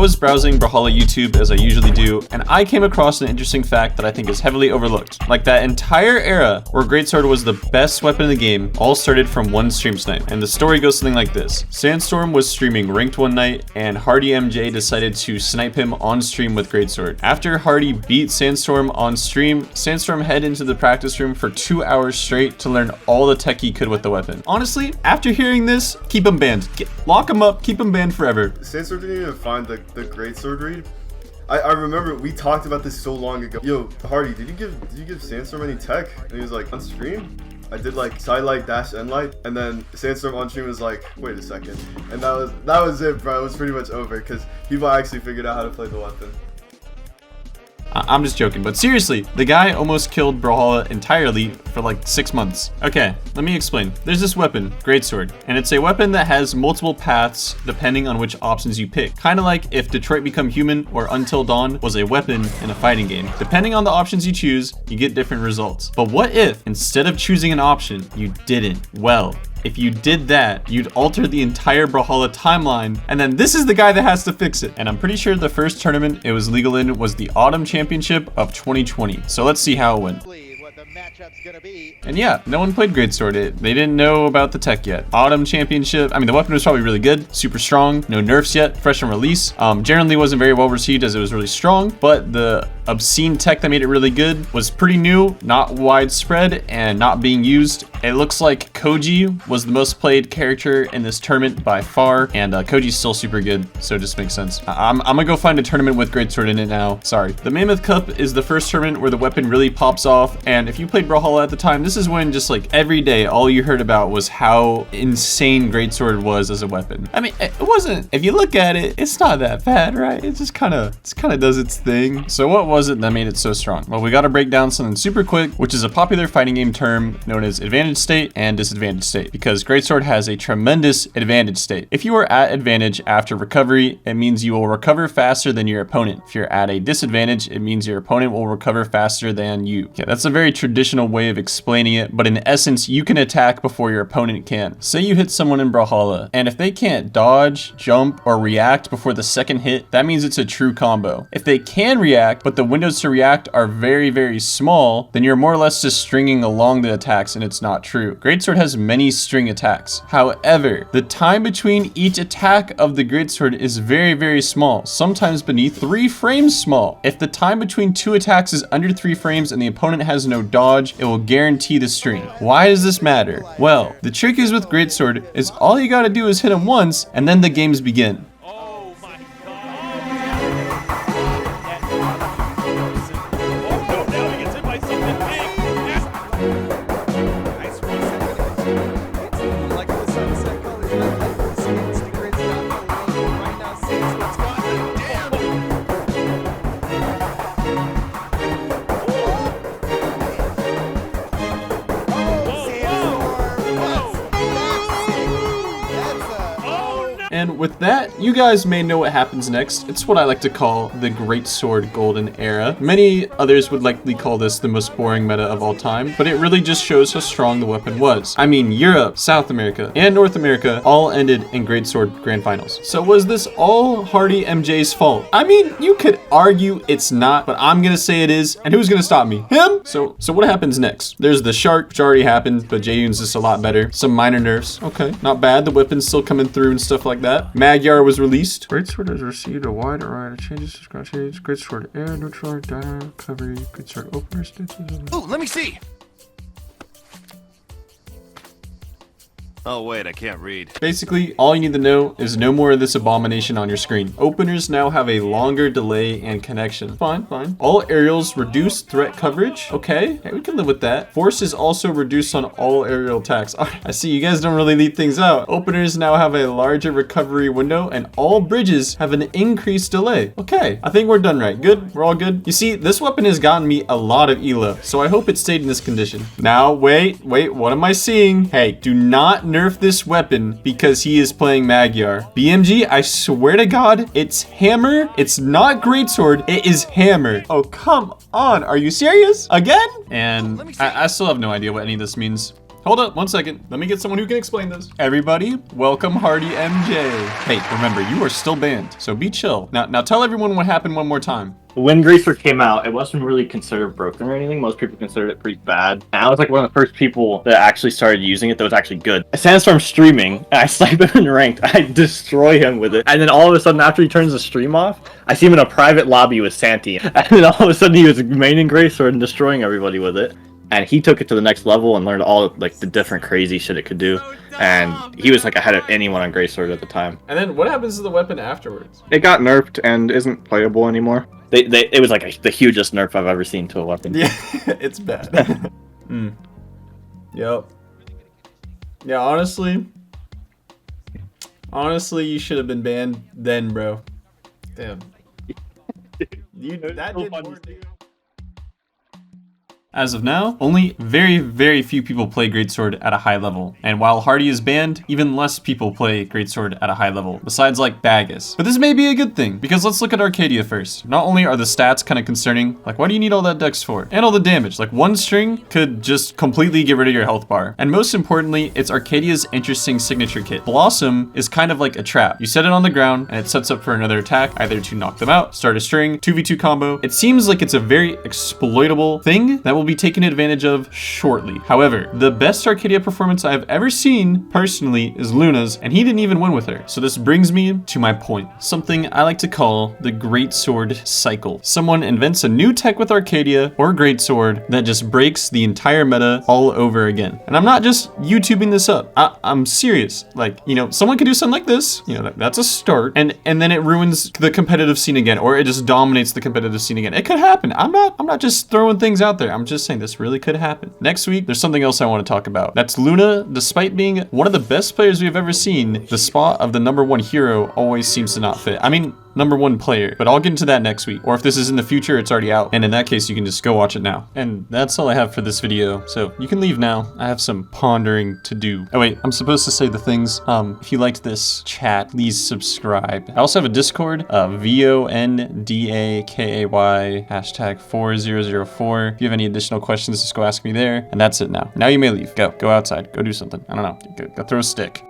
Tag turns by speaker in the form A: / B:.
A: was browsing Brawlhalla YouTube as I usually do, and I came across an interesting fact that I think is heavily overlooked. Like, that entire era where Greatsword was the best weapon in the game all started from one stream snipe. And the story goes something like this. Sandstorm was streaming ranked one night, and Hardy MJ decided to snipe him on stream with Greatsword. After Hardy beat Sandstorm on stream, Sandstorm headed into the practice room for 2 hours straight to learn all the tech he could with the weapon. Honestly, after hearing this, keep him banned. Lock him up, keep him banned forever.
B: Sandstorm didn't even find the Greatsword read. I remember we talked about this so long ago. Yo, Hardy, did you give Sandstorm any tech? And he was like, on stream? I did like side light dash end light, and then Sandstorm on stream was like, wait a second. And that was it, bro. It was pretty much over because people actually figured out how to play the weapon.
A: I'm just joking, but seriously, the guy almost killed Brawlhalla entirely for like 6 months. Okay, let me explain. There's this weapon, Greatsword, and it's a weapon that has multiple paths depending on which options you pick. Kind of like if Detroit Become Human or Until Dawn was a weapon in a fighting game. Depending on the options you choose, you get different results. But what if, instead of choosing an option, you didn't? Well, if you did that, you'd alter the entire Brawlhalla timeline, and then this is the guy that has to fix it. And I'm pretty sure the first tournament it was legal in was the Autumn Championship of 2020. So let's see how it went. And yeah, no one played Greatsword. They didn't know about the tech yet. Autumn Championship, I mean, the weapon was probably really good, super strong, no nerfs yet, fresh on release. Generally wasn't very well received as it was really strong, but the obscene tech that made it really good was pretty new, not widespread, and not being used. It looks like Koji was the most played character in this tournament by far, and Koji's still super good, so it just makes sense. I'm gonna go find a tournament with Greatsword in it now. Sorry. The Mammoth Cup is the first tournament where the weapon really pops off, and if you played Brawlhalla at the time, this is when just like every day, all you heard about was how insane Greatsword was as a weapon. I mean, it wasn't, if you look at it, it's not that bad, right? It just kind of does its thing. So what was it that made it so strong? Well, we got to break down something super quick, which is a popular fighting game term known as advantage state and disadvantage state, because Greatsword has a tremendous advantage state. If you are at advantage after recovery, it means you will recover faster than your opponent. If you're at a disadvantage, it means your opponent will recover faster than you. Okay, that's a very traditional way of explaining it, but in essence, you can attack before your opponent can. Say you hit someone in Brawlhalla, and if they can't dodge, jump, or react before the second hit, that means it's a true combo. If they can react, but the windows to react are very, very small, then you're more or less just stringing along the attacks, and it's not true. Greatsword has many string attacks. However, the time between each attack of the Greatsword is very, very small, sometimes beneath 3 frames small. If the time between 2 attacks is under 3 frames and the opponent has no dodge, it will guarantee the string. Why does this matter? Well, the trick is with Greatsword is all you gotta do is hit him once, and then the games begin. And with that, you guys may know what happens next. It's what I like to call the Greatsword Golden Era. Many others would likely call this the most boring meta of all time, but it really just shows how strong the weapon was. I mean, Europe, South America, and North America all ended in Greatsword Grand Finals. So was this all Hardy MJ's fault? I mean, you could argue it's not, but I'm gonna say it is, and who's gonna stop me? Him? So what happens next? There's the Shark, which already happened, but Jaeyoon's just a lot better. Some minor nerfs. Okay, not bad. The weapon's still coming through and stuff like that. Magyar was released. Greatsword has received a wide array of changes to change. Greatsword air, neutral, data, recovery, Greatsword opener stances.
C: Oh, let me see. Oh wait, I can't read.
A: Basically, all you need to know is no more of this abomination on your screen. Openers now have a longer delay and connection. Fine. All aerials reduce threat coverage. Okay, we can live with that. Force is also reduced on all aerial attacks. I see you guys don't really leave things out. Openers now have a larger recovery window, and all bridges have an increased delay. Okay, I think we're done right. Good, we're all good. You see, this weapon has gotten me a lot of elo, so I hope it stayed in this condition. Now, wait, what am I seeing? Hey, do not nerf this weapon because he is playing Magyar. BMG, I swear to God, it's hammer. It's not Greatsword, it is hammer. Oh, come on, are you serious? Again? And I still have no idea what any of this means. Hold up, 1 second. Let me get someone who can explain this. Everybody, welcome Hardy MJ. Hey, remember, you are still banned, so be chill. Now tell everyone what happened one more time.
C: When Greatsword came out, it wasn't really considered broken or anything. Most people considered it pretty bad. And I was like one of the first people that actually started using it that was actually good. Sandstorm's streaming, and I snipe him in ranked. I destroy him with it. And then all of a sudden, after he turns the stream off, I see him in a private lobby with Santi. And then all of a sudden, he was maining Greatsword and destroying everybody with it. And he took it to the next level and learned all like the different crazy shit it could do. And he was like ahead of anyone on Greatsword at the time.
A: And then what happens to the weapon afterwards?
C: It got nerfed and isn't playable anymore. It was like the hugest nerf I've ever seen to a weapon.
A: Yeah, it's bad. Yep. Yeah, honestly, you should have been banned then, bro. Damn. That did more. As of now, only very few people play Greatsword at a high level. And while Hardy is banned, even less people play Greatsword at a high level, besides like Bagus. But this may be a good thing, because let's look at Arcadia first. Not only are the stats kind of concerning, like why do you need all that dex for? And all the damage, like one string could just completely get rid of your health bar. And most importantly, it's Arcadia's interesting signature kit. Blossom is kind of like a trap. You set it on the ground, and it sets up for another attack, either to knock them out, start a string, 2v2 combo. It seems like it's a very exploitable thing that will be taken advantage of shortly. However, the best Arcadia performance I've ever seen personally is Luna's, and he didn't even win with her. So this brings me to my point, something I like to call the Greatsword cycle. Someone invents a new tech with Arcadia or Greatsword that just breaks the entire meta all over again. And I'm not just YouTubing this up. I'm serious. Like, you know, someone could do something like this, you know, that's a start, and then it ruins the competitive scene again, or it just dominates the competitive scene again. It could happen. I'm not just throwing things out there. I'm just saying this really could happen. Next week, there's something else I want to talk about. That's Luna. Despite being one of the best players we've ever seen, the spot of the #1 hero always seems to not fit. I mean, #1 player, but I'll get into that next week. Or if this is in the future, it's already out. And in that case, you can just go watch it now. And that's all I have for this video. So you can leave now. I have some pondering to do. Oh wait, I'm supposed to say the things. If you liked this chat, please subscribe. I also have a Discord, VONDAKAY #4004. If you have any additional questions, just go ask me there. And that's it now. Now you may leave. Go outside. Go do something. I don't know. Go throw a stick.